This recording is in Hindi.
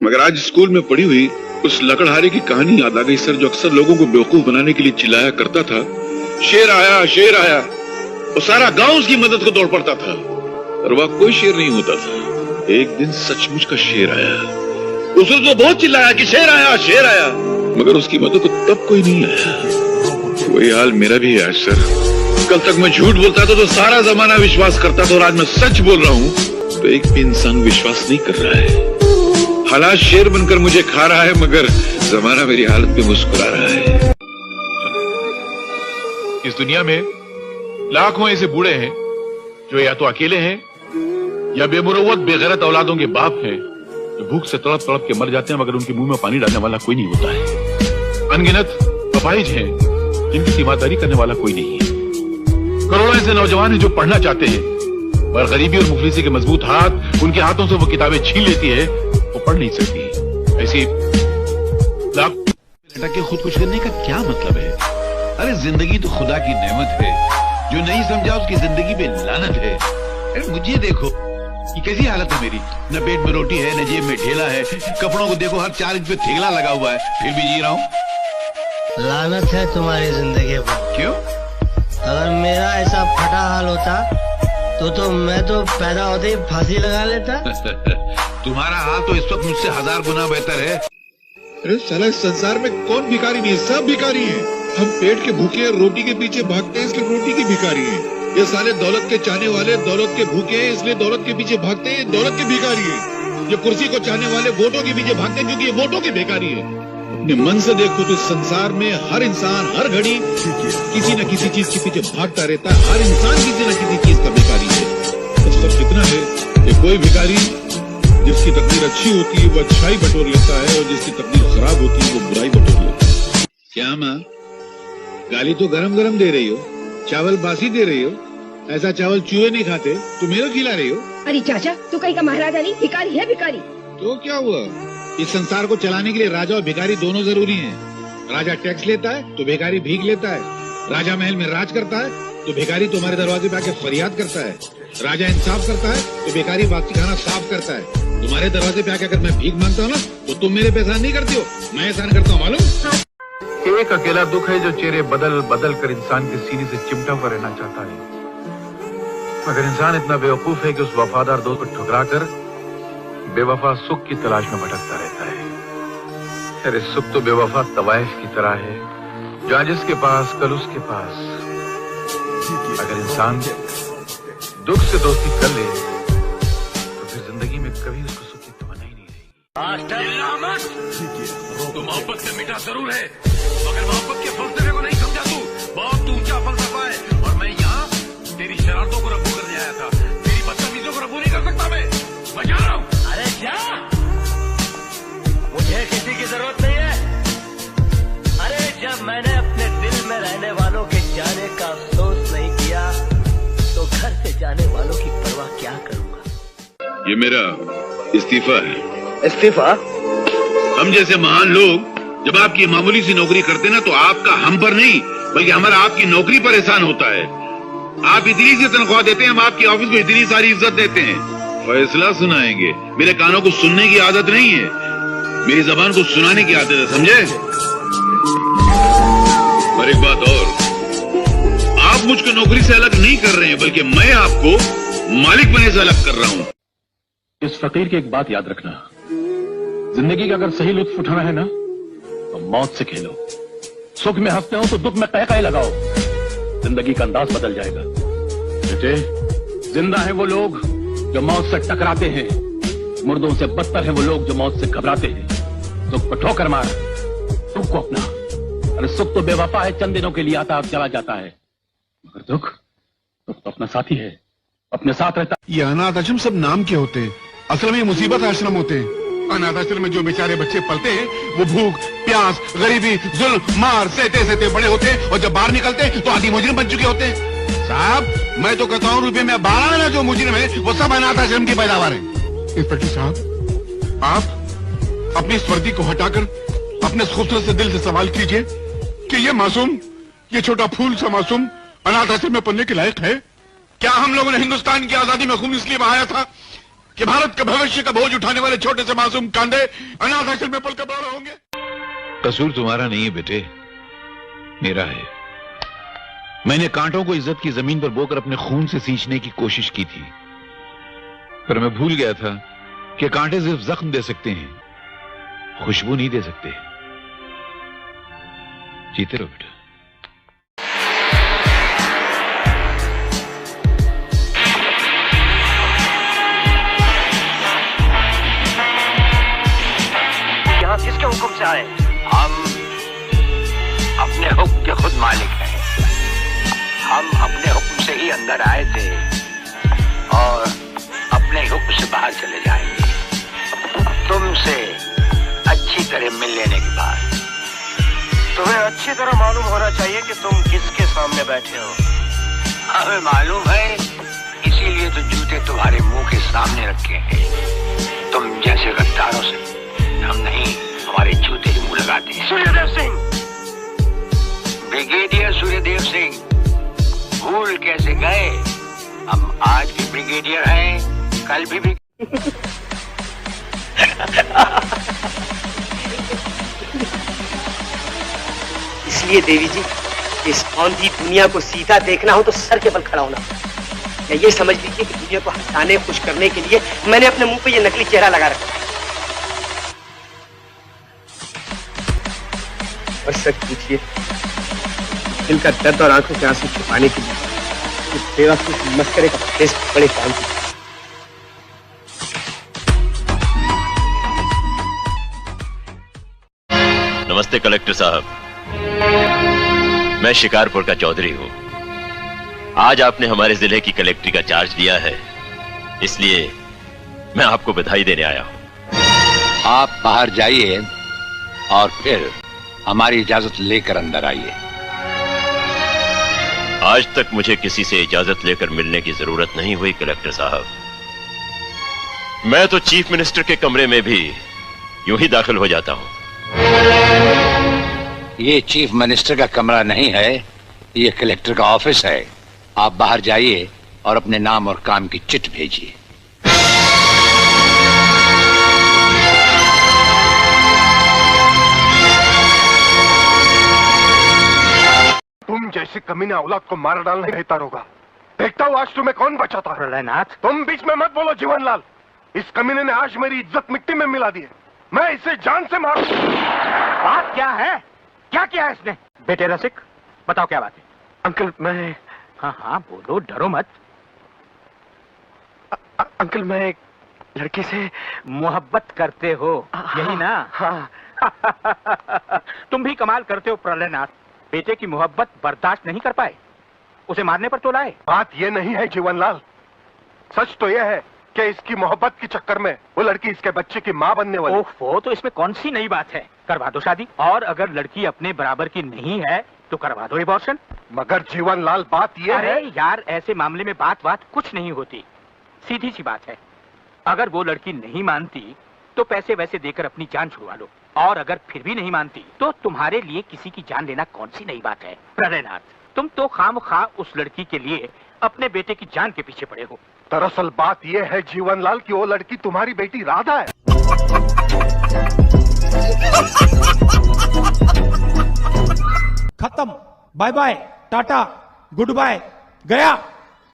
मगर आज स्कूल में पढ़ी हुई उस लकड़हारे की कहानी याद आ गई सर, जो अक्सर लोगों को बेवकूफ बनाने के लिए चिल्लाया करता था, शेर आया शेर आया। और सारा गांव उसकी मदद को दौड़ पड़ता था, और वह कोई शेर नहीं होता था। एक दिन सचमुच का शेर आया। उसने तो बहुत चिल्लाया कि शेर आया, मगर उसकी मदद को तब कोई नहीं आया। वही हाल मेरा भी है आज सर। कल तक मैं झूठ बोलता था तो सारा जमाना विश्वास करता था, और आज मैं सच बोल रहा हूँ तो एक भी इंसान विश्वास नहीं कर रहा है। हालात शेर बनकर मुझे खा रहा है, मगर जमाना मेरी हालत पे मुस्कुरा रहा है। इस दुनिया में लाखों ऐसे बूढ़े हैं जो या तो अकेले हैं या बेमुरव्वत बेगैरत औलादों के बाप हैं, जो भूख से तड़प तड़प के मर जाते हैं, मगर उनके मुंह में पानी डालने वाला कोई नहीं होता है। अनगिनत अपाहिज हैं जिनकी तीमारदारी करने वाला कोई नहीं है। करोड़ों ऐसे नौजवान हैं जो पढ़ना चाहते हैं, पर गरीबी और मुफलिसी के मजबूत हाथ उनके हाथों से वो किताबें छीन लेती है, वो पढ़ नहीं सकती। ऐसी लाख लटक के खुद कुछ करने का क्या मतलब है? अरे जिंदगी तो खुदा की नेमत है, जो नहीं समझा उसकी जिंदगी पे लानत है। अरे मुझे देखो, ये कैसी हालत है मेरी, न पेट में रोटी है, न जेब में ढेला है, कपड़ों को देखो हर 4 इंच पे थेगला लगा हुआ है, फिर भी जी रहा हूँ। लानत है तुम्हारी जिंदगी पर। क्यों? अगर मेरा ऐसा फटा हाल होता तो मैं तो पैदा होते ही फांसी लगा लेता। तुम्हारा हाल तो इस वक्त मुझसे 1000 गुना बेहतर है। अरे साला इस संसार में कौन भिखारी नहीं है, सब भिखारी हैं। हम पेट के भूखे हैं, रोटी के पीछे भागते हैं, इसलिए रोटी की भिखारी हैं। ये साले दौलत के चाहने वाले दौलत के भूखे हैं, इसलिए दौलत के पीछे भागते हैं, दौलत के भिखारी हैं। ये कुर्सी को चाहने वाले वोटों के पीछे भागते हैं, क्योंकि ये वोटों के भिखारी है। अपने मन से देखो तो इस संसार में हर इंसान हर घड़ी किसी न किसी चीज के पीछे भागता रहता है। हर इंसान किसी न किसी चीज का भिखारी है। सब कितना है कि कोई भिखारी जिसकी तकदीर अच्छी होती है वो अच्छाई बटोर लेता है, और जिसकी तकदीर खराब होती है वो बुराई बटोर लेता है। क्या माँ, गाली तो गरम गरम दे रही हो, चावल बासी दे रही हो। ऐसा चावल चूहे नहीं खाते, तुम मेरे खिला रही हो। अरे चाचा, तू कहीं का महाराजा नहीं, भिखारी है भिखारी। तो क्या हुआ, इस संसार को चलाने के लिए राजा और भिखारी दोनों जरूरी हैं। राजा टैक्स लेता है तो भिखारी भीख लेता है। राजा महल में राज करता है तो भिखारी तुम्हारे दरवाजे पे आके फरियाद करता है। राजा इंसाफ करता है तो भिखारी बाकी खाना साफ करता है। तुम्हारे दरवाजे पे आके अगर मैं भीख मांगता हूँ ना तो तुम मेरे पे एहसान नहीं करती हो, मैं एहसान करता हूँ, मालूम। एक अकेला दुख है जो चेहरे बदल बदल कर इंसान के सीने से चिमटा हुआ रहना चाहता है, मगर इंसान इतना बेवकूफ है कि उस वफादार दोस्त को ठुकरा कर बेवफा सुख की तलाश में भटकता रहता है। अरे सुख तो बेवफा तवाइफ की तरह है, जो आज इसके पास कल उसके पास। अगर इंसान दुख से दोस्ती कर ले तो फिर जिंदगी में कभी उसको सुख की तमन्ना ही नहीं रहेगी। तो मोहब्बत से मिटा जरूर है, मगर मोहब्बत के फलसफे को नहीं समझा तू। बहुत ऊंचा फलसफा है, और मैं यहाँ तेरी शरारतों को रब्बू करने आया था। तेरी बदतमीजों को रब्बू नहीं कर सकता मैं जा रहा हूँ। अरे क्या, मुझे किसी की जरूरत नहीं है। अरे जब मैंने अपने दिल में रहने वालों के जाने का अफसोस नहीं किया तो घर से जाने वालों की परवाह क्या करूँगा। ये मेरा इस्तीफा है। इस्तीफा? हम जैसे महान लोग जब आपकी मामूली सी नौकरी करते ना, तो आपका हम पर नहीं बल्कि हमारा आपकी नौकरी पर एहसान होता है। आप इतनी सी तनख्वाह देते हैं, हम आपकी ऑफिस को इतनी सारी इज्जत देते हैं। फैसला सुनाएंगे, मेरे कानों को सुनने की आदत नहीं है, मेरी जबान को सुनाने की आदत है, समझे। और एक बात और, आप मुझको नौकरी से अलग नहीं कर रहे हैं, बल्कि मैं आपको मालिक बनने से अलग कर रहा हूं। इस फकीर की एक बात याद रखना, जिंदगी का अगर सही लुत्फ उठाना है ना तो मौत से खेलो। सुख में हंसते हो तो दुख में कह लगाओ, जिंदगी का अंदाज बदल जाएगा। बेटे, जिंदा है वो लोग जो मौत से टकराते हैं, मुर्दों से बदतर है वो लोग जो मौत से घबराते हैं। सुख को ठोकर मार, सुख को अपना। अरे सुख तो बेवफा है, चंद दिनों के लिए आता चला जाता है, मगर दुख तो अपना साथी है, अपने साथ रहता। ये अनाथ आश्रम सब नाम के होते हैं, असल में ये मुसीबत आश्रम होते हैं। अनाथ आश्रम में जो बेचारे बच्चे पलते हैं वो भूख प्यास गरीबी जुल्म मार सहते सहते बड़े होते हैं, और जब बाहर निकलते हैं तो आदि मुजरिम बन चुके होते हैं। साहब, मैं तो कहता हूँ रुपये में 12 आना जो मुजरिम है वो सब अनाथ आश्रम की पैदावार है। इंस्पेक्टर साहब, आप अपनी इस वर्दी को हटाकर अपने खूबसूरत से दिल से सवाल कीजिए कि ये मासूम, ये छोटा फूल सा मासूम अनाथ आश्रम में पढ़ने के लायक है क्या? हम लोगों ने हिंदुस्तान की आजादी में खून इसलिए बहाया था कि भारत के भविष्य का बोझ उठाने वाले छोटे से मासूम कांधे अनाथ आश्रम में पलकर बड़े होंगे। कसूर तुम्हारा नहीं है बेटे, मेरा है। मैंने कांटों को इज्जत की जमीन पर बोकर अपने खून से सींचने की कोशिश की थी, पर मैं भूल गया था कि कांटे सिर्फ जख्म दे सकते हैं, खुशबू नहीं दे सकते। जीते रहो बेटा। यहाँ किसके हुक्म से आए? हम अपने हुक्म के खुद मालिक हैं। हम अपने हुक्म से ही अंदर आए थे और अपने हुक्म से बाहर चले जाएंगे। तुमसे अच्छी तरह मिल लेने के बाद तुम्हें अच्छी तरह मालूम होना चाहिए कि तुम किसके सामने बैठे हो। हमें मालूम है, इसीलिए तो जूते तुम्हारे मुंह के सामने रखे हैं। तुम जैसे गद्दारों से हम नहीं, हमारे जूते ही मुंह लगाते हैं। सूर्यदेव सिंह, ब्रिगेडियर सूर्यदेव सिंह, भूल कैसे गए? हम आज भी ब्रिगेडियर हैं, कल भी इसलिए देवी जी, इस औंधी दुनिया को सीधा देखना हो तो सर के बल खड़ा होना। या ये समझ लीजिए कि दुनिया को हंसाने खुश करने के लिए मैंने अपने मुंह पे ये नकली चेहरा लगा रखा है। और सच पूछिए, दिल का दर्द और आंखों के आंसू छुपाने के लिए बेवकूफ मस्करे का फेस बड़े काम की। नमस्ते कलेक्टर साहब, मैं शिकारपुर का चौधरी हूं। आज आपने हमारे जिले की कलेक्ट्री का चार्ज लिया है, इसलिए मैं आपको बधाई देने आया हूं। आप बाहर जाइए और फिर हमारी इजाजत लेकर अंदर आइए। आज तक मुझे किसी से इजाजत लेकर मिलने की जरूरत नहीं हुई कलेक्टर साहब। मैं तो चीफ मिनिस्टर के कमरे में भी यूं ही दाखिल हो जाता हूं। ये चीफ मिनिस्टर का कमरा नहीं है, ये कलेक्टर का ऑफिस है। आप बाहर जाइए और अपने नाम और काम की चिट भेजिए। तुम जैसे कमीने औलाद को मार डालना बेहतर होगा। देखता हूँ आज तुम्हें कौन बचाता है। प्रलयनाथ, तुम बीच में मत बोलो जीवनलाल। इस कमीने ने आज मेरी इज्जत मिट्टी में मिला दी है। मैं इसे जान से मारू। बात क्या है? क्या किया है इसने? बेटे रसिक, बताओ क्या बात है। अंकल मैं हाँ हाँ बोलो, डरो मत। अंकल मैं एक लड़की से मोहब्बत करते हो, यही ना? हाँ। तुम भी कमाल करते हो प्रलयनाथ। बेटे की मोहब्बत बर्दाश्त नहीं कर पाए, उसे मारने पर तो लाए। बात ये नहीं है जीवनलाल, सच तो यह है कि इसकी मोहब्बत के चक्कर में वो लड़की इसके बच्चे की माँ बनने वाली। ओहो, तो इसमें कौन सी नई बात है? करवा दो शादी। और अगर लड़की अपने बराबर की नहीं है तो करवा दो एबॉर्शन। मगर जीवनलाल बात ये है। अरे यार, ऐसे मामले में बात कुछ नहीं होती, सीधी सी बात है। अगर वो लड़की नहीं मानती तो पैसे वैसे देकर अपनी जान छुड़वा लो, और अगर फिर भी नहीं मानती तो तुम्हारे लिए किसी की जान लेना कौन सी नई बात है। प्रलयनाथ, तुम तो खामखा उस लड़की के लिए अपने बेटे की जान के पीछे पड़े हो। दरअसल बात ये है जीवनलाल कि वो लड़की तुम्हारी बेटी राधा है। खत्म, बाय बाय, टाटा, गुड बाय, गया।